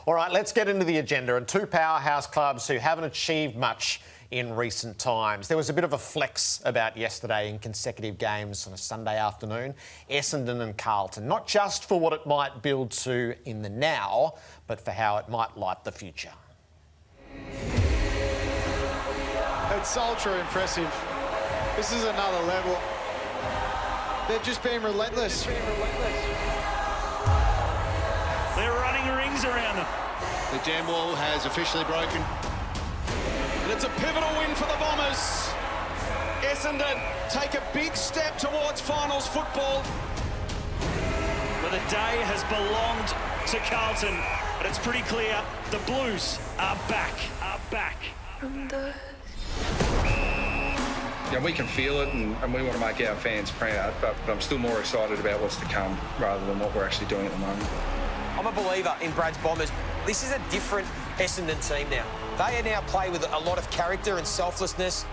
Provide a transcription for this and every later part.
All right, let's get into the agenda. And two powerhouse clubs who haven't achieved much in recent times. There was a bit of a flex about yesterday in consecutive games on a Sunday afternoon. Essendon and Carlton, not just for what it might build to in the now, but for how it might light the future. It's ultra impressive. This is another level. They've just been relentless. They're running rings around them. The jam wall has officially broken. And it's a pivotal win for the Bombers. Essendon take a big step towards finals football. But the day has belonged to Carlton. And it's pretty clear the Blues are back. Yeah, we can feel it and we want to make our fans proud, but I'm still more excited about what's to come rather than what we're actually doing at the moment. I'm a believer in Brad's Bombers. This is a different Essendon team now. They now play with a lot of character and selflessness.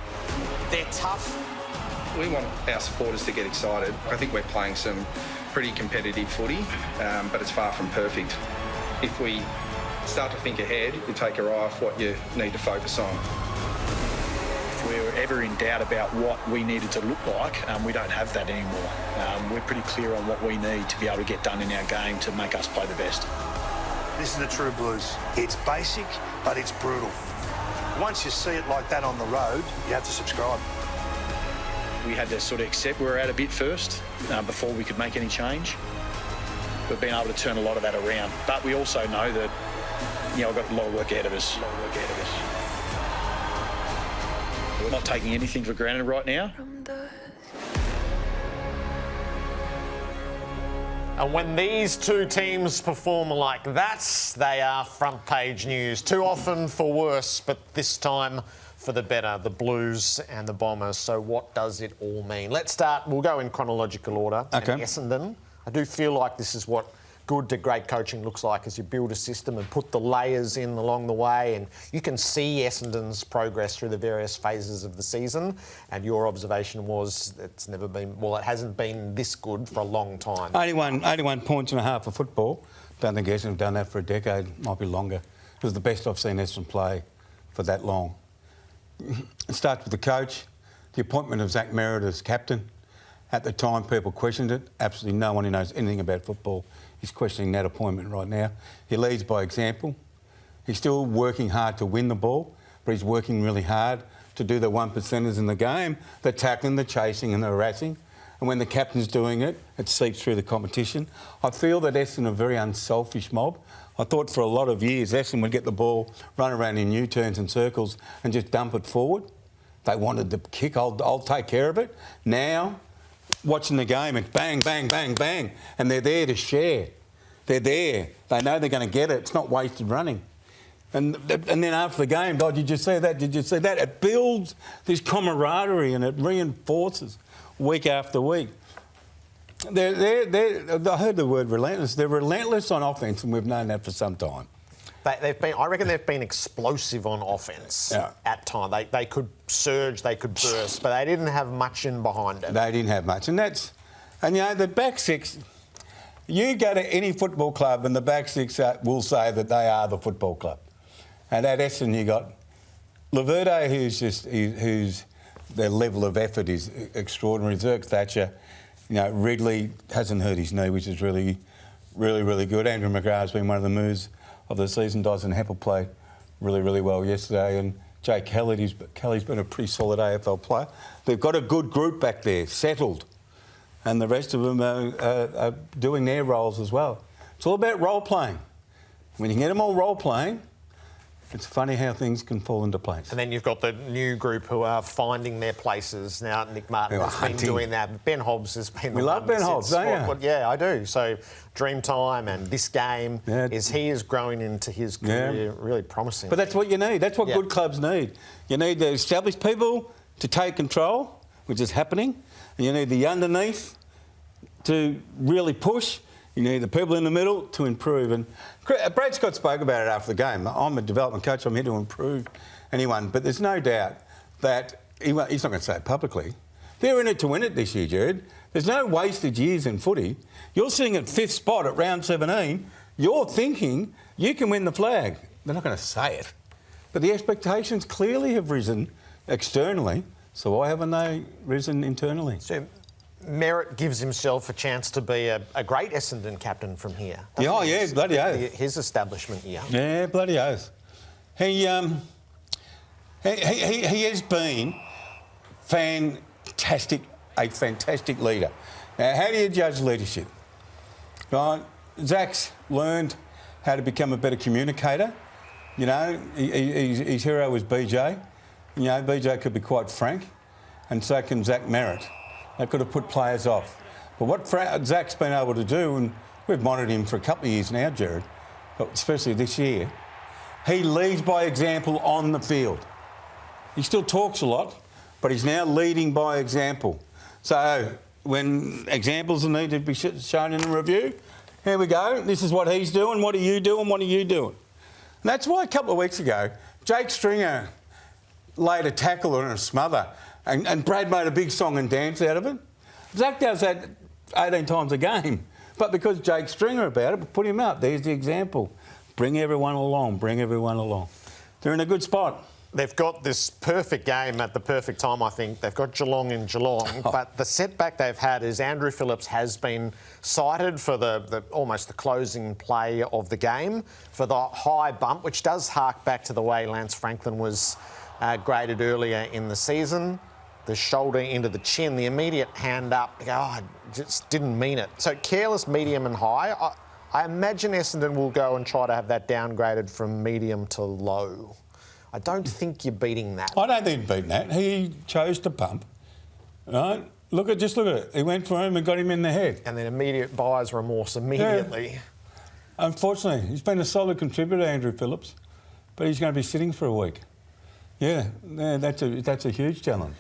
They're tough. We want our supporters to get excited. I think we're playing some pretty competitive footy, but it's far from perfect. If we start to think ahead, you take your eye off what you need to focus on. If we were ever in doubt about what we needed to look like, we don't have that anymore. We're pretty clear on what we need to be able to get done in our game to make us play the best. This is the true Blues. It's basic, but it's brutal. Once you see it like that on the road, you have to subscribe. We had to sort of accept we were out a bit first before we could make any change. We've been able to turn a lot of that around, but we also know that, we've got a lot of work ahead of us. We're not taking anything for granted right now. And when these two teams perform like that, they are front page news. Too often for worse, but this time for the better, the Blues and the Bombers. So what does it all mean? Let's start, we'll go in chronological order. Okay. And Essendon, I do feel like this is what good to great coaching looks like as you build a system and put the layers in along the way, and you can see Essendon's progress through the various phases of the season. And your observation was it's never been, well, it hasn't been this good for a long time. 81 points and a half for football. Don't think Essendon have done that for a decade, might be longer. It was the best I've seen Essendon play for that long. It starts with the coach, the appointment of Zach Merritt as captain. At the time, people questioned it. Absolutely no one who knows anything about football is questioning that appointment right now. He leads by example. He's still working hard to win the ball, but he's working really hard to do the 1%ers in the game, the tackling, the chasing and the harassing. And when the captain's doing it, it seeps through the competition. I feel that Essendon are a very unselfish mob. I thought for a lot of years Essendon would get the ball, run around in U-turns and circles and just dump it forward. They wanted the kick, I'll take care of it. Now, watching the game and bang, bang, bang, bang, and they're there to share. They're there. They know they're going to get it. It's not wasted running. And then after the game, oh, did you see that? Did you see that? It builds this camaraderie and it reinforces week after week. I heard the word relentless. They're relentless on offence, and we've known that for some time. I reckon they've been explosive on offence at times. They could surge, they could burst, but they didn't have much in behind it. They didn't have much. And the back six, you go to any football club and the back six will say that they are the football club. And at Essendon you got Laverde, who's their level of effort is extraordinary. Zirk Thatcher, Ridley hasn't hurt his knee, which is really, really, really good. Andrew McGrath's been one of the moves of the season. Dyson Heppel played really, really well yesterday, and Jake Kelly's been a pretty solid AFL player. They've got a good group back there, settled, and the rest of them are doing their roles as well. It's all about role playing. When you can get them all role playing, it's funny how things can fall into place. And then you've got the new group who are finding their places now. Nick Martin has been doing that. Ben Hobbs has been. We love Ben Hobbs, don't you? Yeah, I do. So Dreamtime and this game he is growing into his career, really promising. But that's what you need. That's what good clubs need. You need the established people to take control, which is happening. And you need the underneath to really push. You need the people in the middle to improve. And Brad Scott spoke about it after the game. I'm a development coach. I'm here to improve anyone. But there's no doubt that he's not going to say it publicly. They're in it to win it this year, Jared. There's no wasted years in footy. You're sitting at 5th spot at round 17. You're thinking you can win the flag. They're not going to say it. But the expectations clearly have risen externally, so why haven't they risen internally? So Merritt gives himself a chance to be a great Essendon captain from here. Yeah, oh, yeah, bloody oath. His establishment year. Yeah, bloody oath. He has been fantastic, a fantastic leader. Now, how do you judge leadership? Right, Zach's learned how to become a better communicator. You know, his hero was BJ. You know, BJ could be quite frank, and so can Zach Merritt. They could have put players off. But what Zach's been able to do, and we've monitored him for a couple of years now, Gerard, but especially this year, he leads by example on the field. He still talks a lot, but he's now leading by example. So when examples need to be shown in a review, here we go. This is what he's doing. What are you doing? What are you doing? And that's why a couple of weeks ago, Jake Stringer laid a tackle and a smother, and Brad made a big song and dance out of it. Zach does that 18 times a game, but because Jake Stringer about it, we put him up. There's the example. Bring everyone along. Bring everyone along. They're in a good spot. They've got this perfect game at the perfect time, I think. They've got Geelong in Geelong, but the setback they've had is Andrew Phillips has been cited for almost the closing play of the game, for the high bump, which does hark back to the way Lance Franklin was graded earlier in the season. The shoulder into the chin, the immediate hand up. Oh, I just didn't mean it. So careless, medium and high. I imagine Essendon will go and try to have that downgraded from medium to low. I don't think you're beating that. I don't think he's beating that. He chose to pump. Right? Just look at it. He went for him and got him in the head. And then immediate buyer's remorse immediately. Yeah. Unfortunately, he's been a solid contributor, Andrew Phillips, but he's going to be sitting for a week. Yeah, that's a huge challenge.